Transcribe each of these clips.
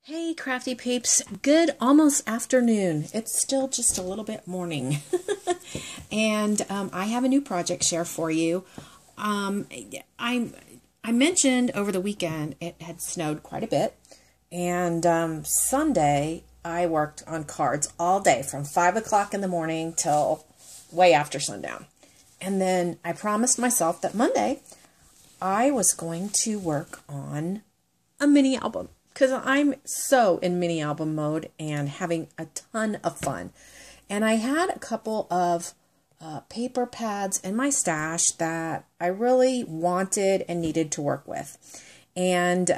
Hey, crafty peeps. Good almost afternoon. It's still just a little bit morning. And I have a new project share for you. I mentioned over the weekend it had snowed quite a bit. And Sunday, I worked on cards all day from 5 o'clock in the morning till way after sundown. And then I promised myself that Monday, I was going to work on a mini album. Because I'm so in mini album mode and having a ton of fun. And I had a couple of paper pads in my stash that I really wanted and needed to work with. And,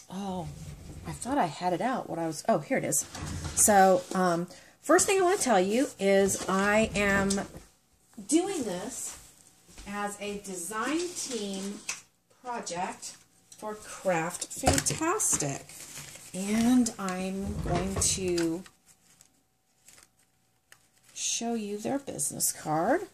oh, I thought I had it out. Oh, here it is. So, first thing I want to tell you is I am doing this as a design team project for Craft Fantastic. And I'm going to show you their business card.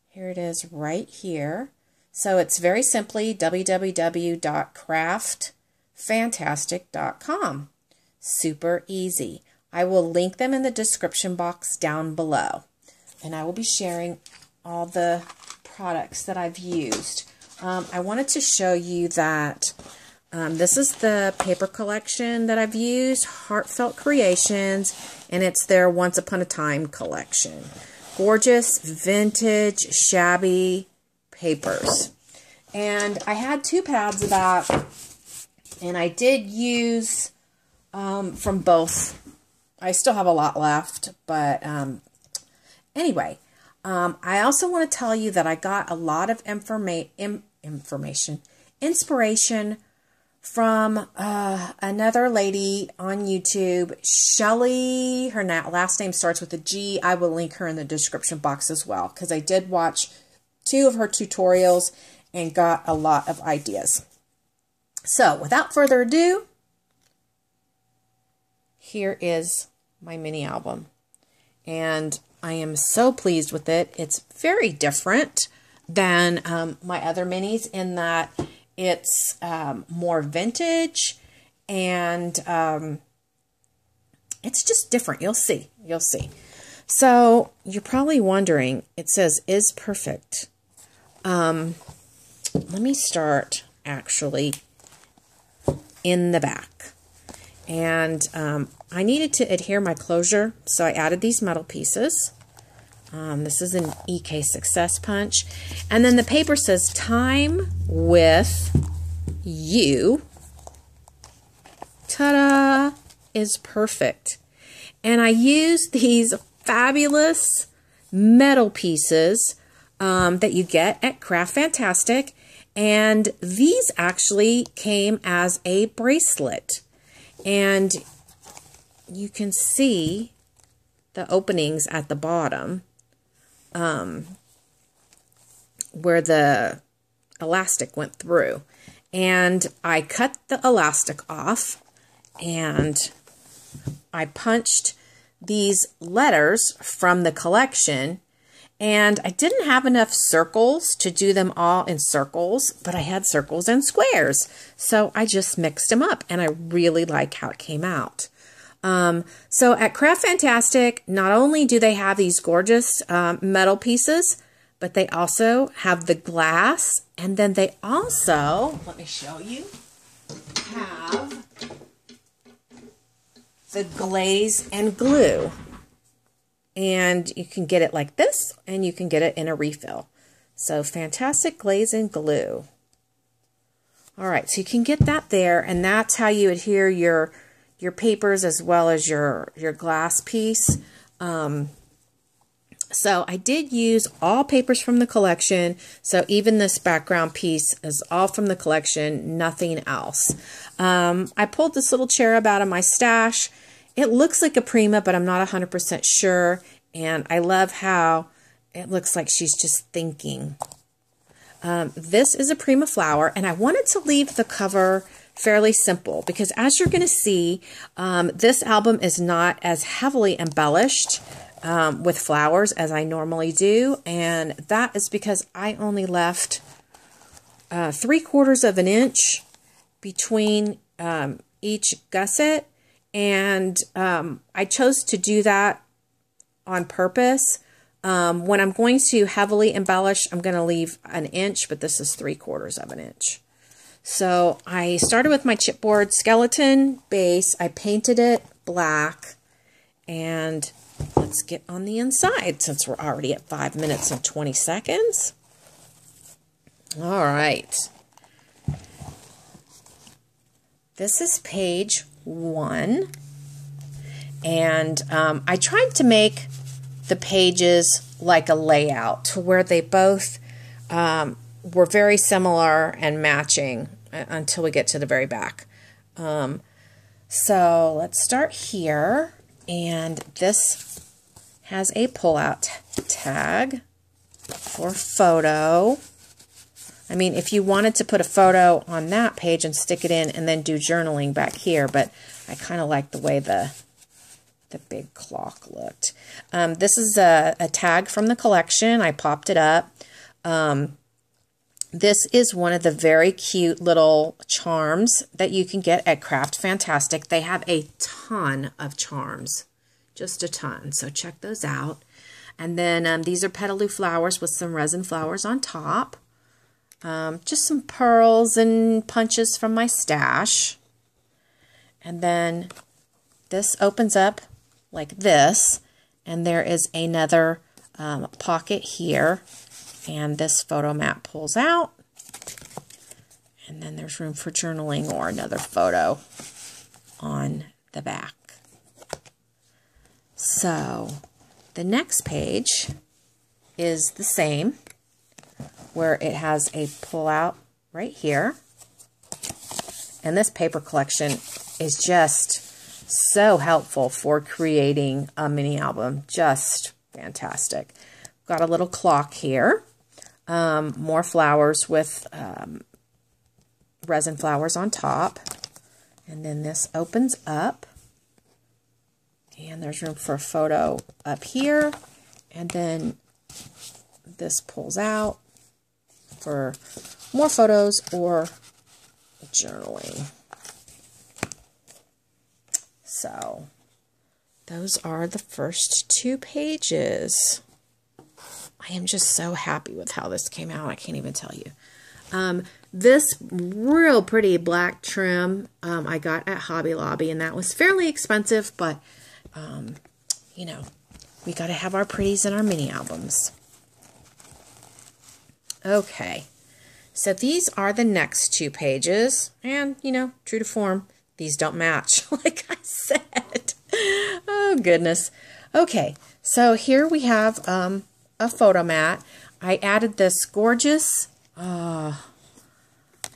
Here it is right here. So it's very simply www.craftfantastic.com. Super easy. I will link them in the description box down below. And I will be sharing all the products that I've used. I wanted to show you that this is the paper collection that I've used, Heartfelt Creations, and it's their Once Upon a Time collection. Gorgeous, vintage, shabby papers. And I had 2 pads of that, and I did use from both. I still have a lot left, but anyway. I also want to tell you that I got a lot of inspiration from another lady on YouTube, Shelly. Her last name starts with a G. I will link her in the description box as well, because I did watch 2 of her tutorials and got a lot of ideas. So without further ado, here is my mini album. And I am so pleased with it. It's very different than my other minis in that it's more vintage and it's just different. You'll see. You'll see. So you're probably wondering, it says is perfect. Let me start actually in the back. And I needed to adhere my closure, so I added these metal pieces. This is an EK Success Punch. And then the paper says, time with you, ta-da, is perfect. And I used these fabulous metal pieces that you get at Craft Fantastic. And these actually came as a bracelet. And you can see the openings at the bottom where the elastic went through. And I cut the elastic off and I punched these letters from the collection. And I didn't have enough circles to do them all in circles, but I had circles and squares. So I just mixed them up, and I really like how it came out. So at Craft Fantastic, not only do they have these gorgeous metal pieces, but they also have the glass, and then they also, let me show you, have the glaze and glue. And you can get it like this, and you can get it in a refill. So Fantastic Glaze and Glue. All right, so you can get that there, and that's how you adhere your papers as well as your glass piece. So I did use all papers from the collection. So even this background piece is all from the collection, nothing else. I pulled this little cherub out of my stash. It looks like a Prima, but I'm not 100% sure. And I love how it looks like she's just thinking. This is a Prima flower, and I wanted to leave the cover fairly simple because as you're going to see, this album is not as heavily embellished with flowers as I normally do. And that is because I only left 3/4 of an inch between each gusset, and I chose to do that on purpose. When I'm going to heavily embellish, I'm going to leave an inch, but this is 3/4 of an inch. So I started with my chipboard skeleton base. I painted it black, and let's get on the inside since we're already at 5 minutes and 20 seconds. All right. This is page 1, and I tried to make the pages like a layout to where they both were very similar and matching until we get to the very back. So let's start here, and this has a pull-out tag for photo. I mean, if you wanted to put a photo on that page and stick it in and then do journaling back here, but I kind of like the way the big clock looked. This is a tag from the collection. I popped it up. This is one of the very cute little charms that you can get at Craft Fantastic. They have a ton of charms, just a ton. So check those out. And then these are petaloo flowers with some resin flowers on top. Just some pearls and punches from my stash. And then this opens up like this, and there is another pocket here, and this photo mat pulls out, and then there's room for journaling or another photo on the back. So the next page is the same, where it has a pull-out right here, and this paper collection is just so helpful for creating a mini album. Just fantastic. Got a little clock here. More flowers with resin flowers on top. And then this opens up. And there's room for a photo up here. And then this pulls out for more photos or journaling. So those are the first 2 pages. I am just so happy with how this came out. I can't even tell you. This real pretty black trim I got at Hobby Lobby, and that was fairly expensive, but you know, we got to have our pretties in our mini albums. Okay, so these are the next 2 pages, and you know, true to form, these don't match, like I said. Oh, goodness. Okay, so here we have a photo mat. I added this gorgeous, let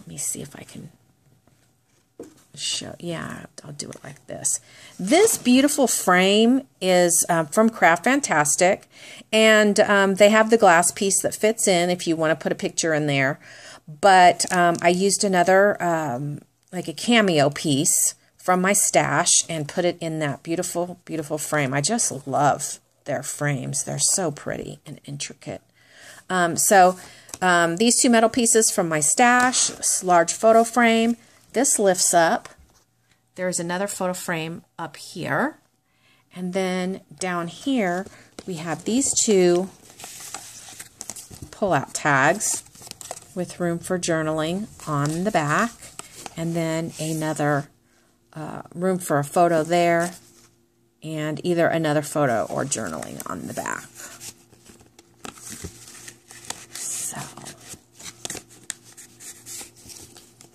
me see if I can show. Yeah, I'll do it like this. This beautiful frame is from Craft Fantastic, and they have the glass piece that fits in if you want to put a picture in there. But I used another like a cameo piece from my stash and put it in that beautiful, beautiful frame. I just love their frames. They're so pretty and intricate. These 2 metal pieces from my stash, this large photo frame. This lifts up. There's another photo frame up here. And then down here, we have these 2 pull-out tags with room for journaling on the back. And then another room for a photo there, and either another photo or journaling on the back. So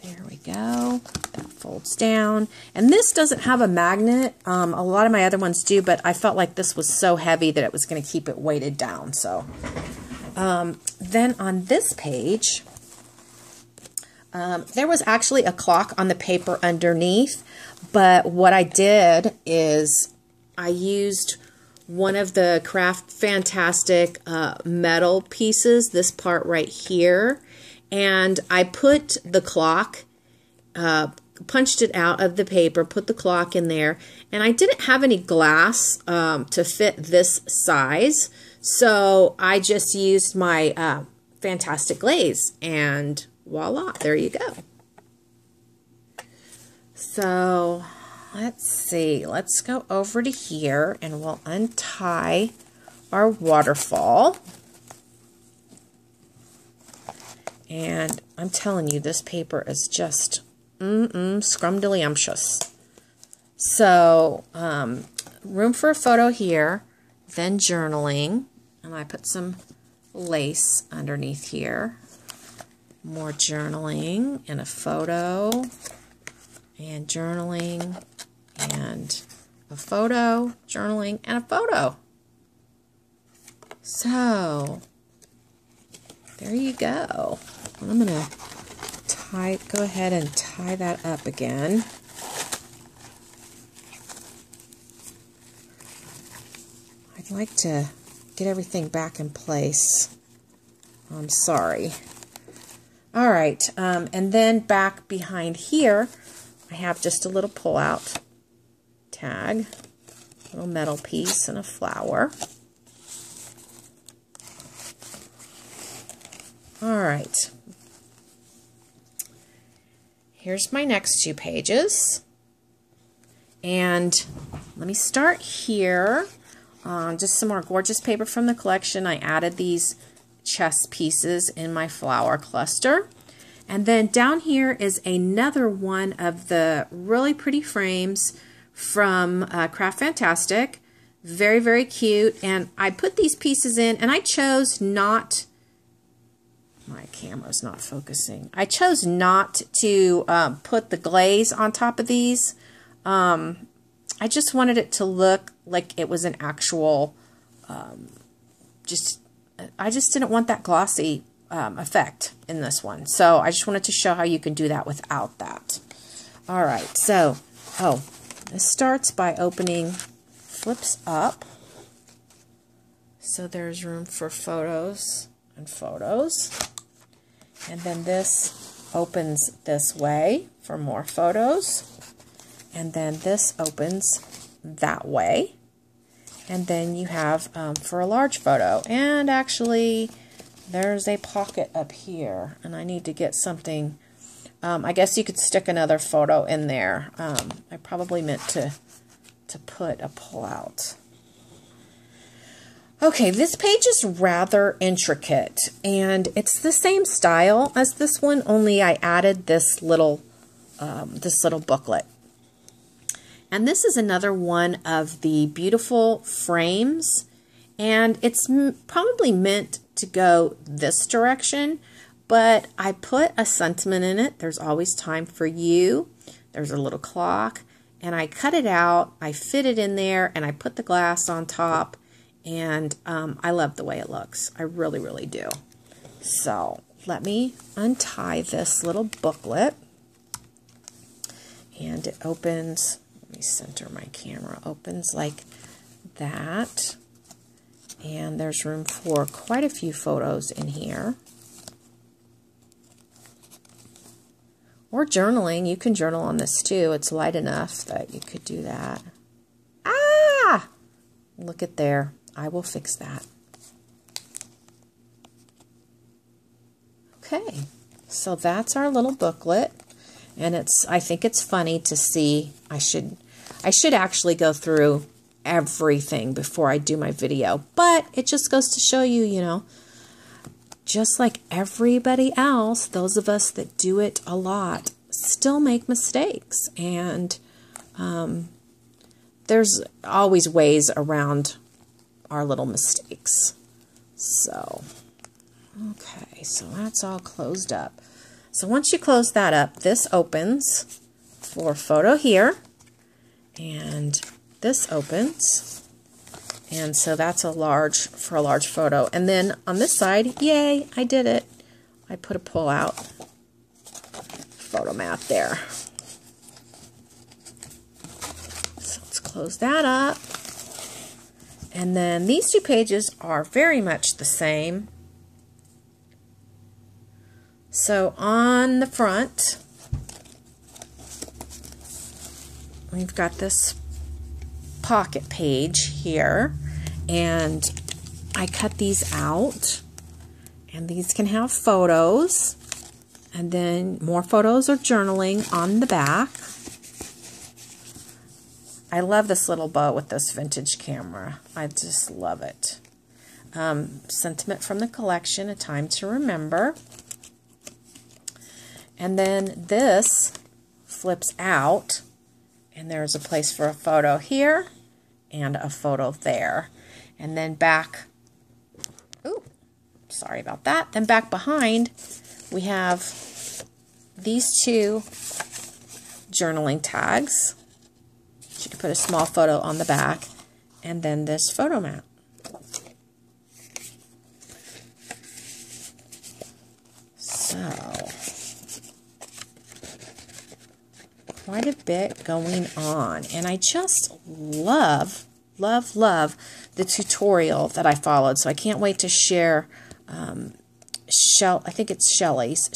there we go. That folds down. And this doesn't have a magnet. A lot of my other ones do, but I felt like this was so heavy that it was going to keep it weighted down. So then on this page, there was actually a clock on the paper underneath, but what I did is I used one of the Craft Fantastic metal pieces, this part right here, and I put the clock, punched it out of the paper, put the clock in there, and I didn't have any glass to fit this size, so I just used my Fantastic Glaze, and voila, there you go. So let's see. Let's go over to here and we'll untie our waterfall. And I'm telling you, this paper is just scrumdiddlyumptious. So, room for a photo here, then journaling, and I put some lace underneath here. More journaling and a photo, and journaling, and a photo, journaling, and a photo. So, there you go. I'm going to go ahead and tie that up again. I'd like to get everything back in place. I'm sorry. All right, and then back behind here, I have just a little pull-out tag, a little metal piece and a flower. All right. Here's my next 2 pages. And let me start here. Just some more gorgeous paper from the collection. I added these chest pieces in my flower cluster. And then down here is another one of the really pretty frames from Craft Fantastic. Very, very cute. And I put these pieces in, and I chose not... My camera's not focusing. I chose not to put the glaze on top of these. I just wanted it to look like it was an actual, I just didn't want that glossy effect in this one. So I just wanted to show how you can do that without that. All right, so, this starts by opening, flips up. So there's room for photos and photos. And then this opens this way for more photos. And then this opens that way. And then you have for a large photo. And actually, there's a pocket up here. And I need to get something. I guess you could stick another photo in there. I probably meant to put a pull-out. Okay, this page is rather intricate, and it's the same style as this one, only I added this little booklet. And this is another one of the beautiful frames, and it's probably meant to go this direction, but I put a sentiment in it. There's always time for you. There's a little clock, and I cut it out, I fit it in there, and I put the glass on top. And I love the way it looks. I really, really do. So let me untie this little booklet. And it opens, let me center my camera, opens like that. And there's room for quite a few photos in here. Or journaling. You can journal on this too. It's light enough that you could do that. Ah! Look at there. I will fix that. Okay, so that's our little booklet, and I think it's funny to see. I should actually go through everything before I do my video, but it just goes to show you, you know, just like everybody else, those of us that do it a lot still make mistakes, and there's always ways around our little mistakes. So, okay, so that's all closed up. So once you close that up, this opens for photo here, and this opens, and so that's for a large photo. And then on this side, yay, I did it. I put a pull-out photo mat there. So let's close that up. And then these 2 pages are very much the same. So on the front, we've got this pocket page here, and I cut these out, and these can have photos, and then more photos or journaling on the back. I love this little bow with this vintage camera. I just love it. Sentiment from the collection, A Time to Remember. And then this flips out, and there's a place for a photo here and a photo there. And then back, ooh, sorry about that. Then back behind, we have these two journaling tags. You can put a small photo on the back, and then this photo mat. So, quite a bit going on, and I just love the tutorial that I followed. So I can't wait to share I think it's Shelly's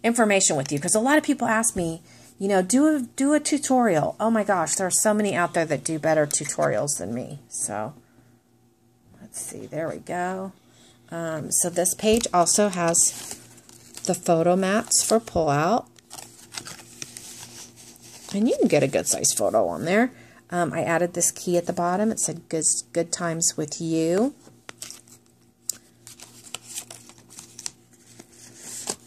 information with you, because a lot of people ask me, you know, do a tutorial. Oh my gosh, there are so many out there that do better tutorials than me. So let's see, there we go. So this page also has the photo mats for pull out, and you can get a good size photo on there. I added this key at the bottom. It said good times with you.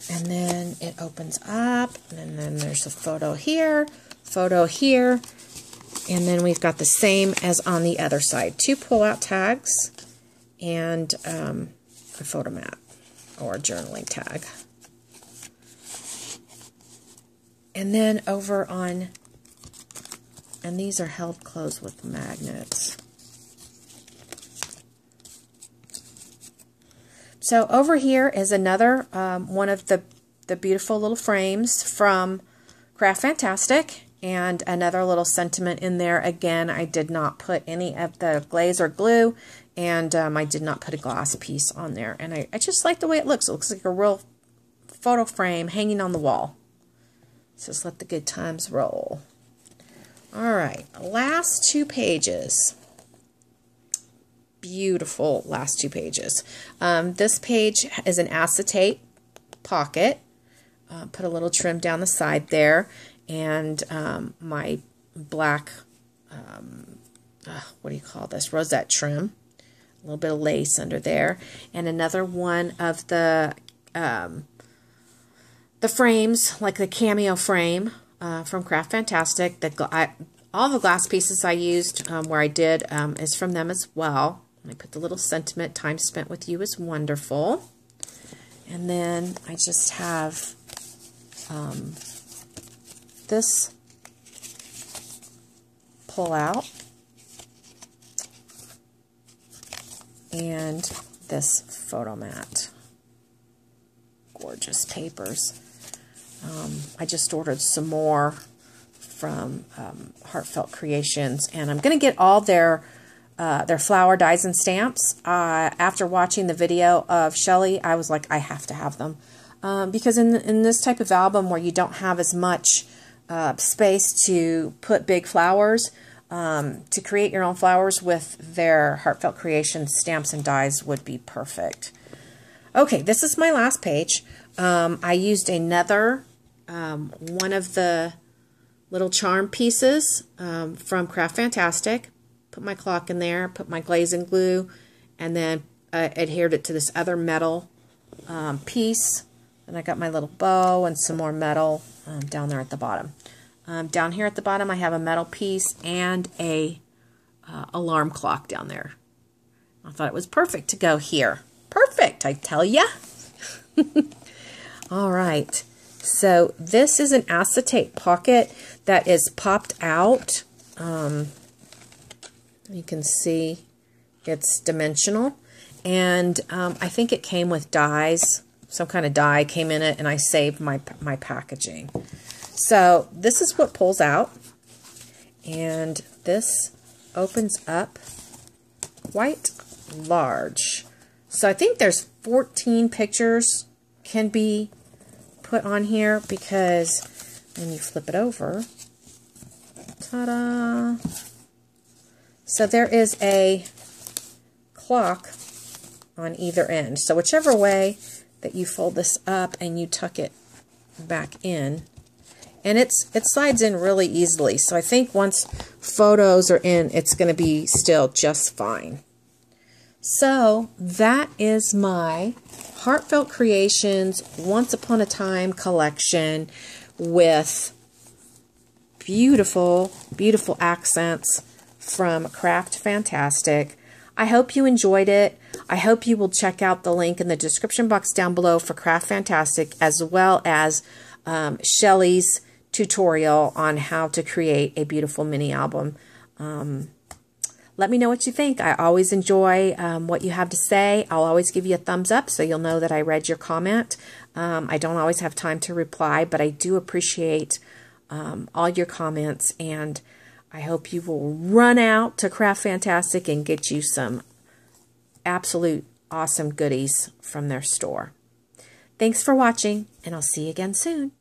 And then it opens up, and then there's a photo here, and then we've got the same as on the other side. 2 pull-out tags and a photo mat or a journaling tag. And then over on, and these are held closed with magnets. So over here is another one of the beautiful little frames from Craft Fantastic, and another little sentiment in there. Again, I did not put any of the glaze or glue, and I did not put a glass piece on there. And I just like the way it looks. It looks like a real photo frame hanging on the wall. It says, let the good times roll. All right, last 2 pages. Beautiful last 2 pages. This page is an acetate pocket. Put a little trim down the side there, and my black, what do you call this, rosette trim. A little bit of lace under there, and another one of the frames, like the cameo frame from Craft Fantastic. All the glass pieces I used where I did is from them as well. I put the little sentiment, time spent with you is wonderful. And then I just have this pull out and this photo mat. Gorgeous papers. I just ordered some more from Heartfelt Creations, and I'm going to get all their flower dies and stamps. After watching the video of Shelly, I was like, I have to have them. Because in this type of album where you don't have as much space to put big flowers, to create your own flowers with their Heartfelt Creations stamps and dies would be perfect. Okay, this is my last page. I used another one of the little charm pieces from Craft Fantastic. Put my clock in there, put my glaze and glue, and then adhered it to this other metal piece. And I got my little bow and some more metal down there at the bottom. Down here at the bottom, I have a metal piece and a alarm clock down there. I thought it was perfect to go here. Perfect, I tell ya. All right. So this is an acetate pocket that is popped out. You can see it's dimensional, and I think it came with dies. Some kind of die came in it, and I saved my packaging. So this is what pulls out, and this opens up quite large. So I think there's 14 pictures can be put on here, because when you flip it over, ta-da! So there is a clock on either end. So whichever way that you fold this up and you tuck it back in, And it slides in really easily. So I think once photos are in, it's going to be still just fine. So that is my Heartfelt Creations Once Upon a Time collection with beautiful, beautiful accents from Craft Fantastic. I hope you enjoyed it. I hope you will check out the link in the description box down below for Craft Fantastic, as well as Shelly's tutorial on how to create a beautiful mini album. Let me know what you think. I always enjoy what you have to say. I'll always give you a thumbs up so you'll know that I read your comment. I don't always have time to reply, but I do appreciate all your comments, and I hope you will run out to Craft Fantastic and get you some absolute awesome goodies from their store. Thanks for watching, and I'll see you again soon.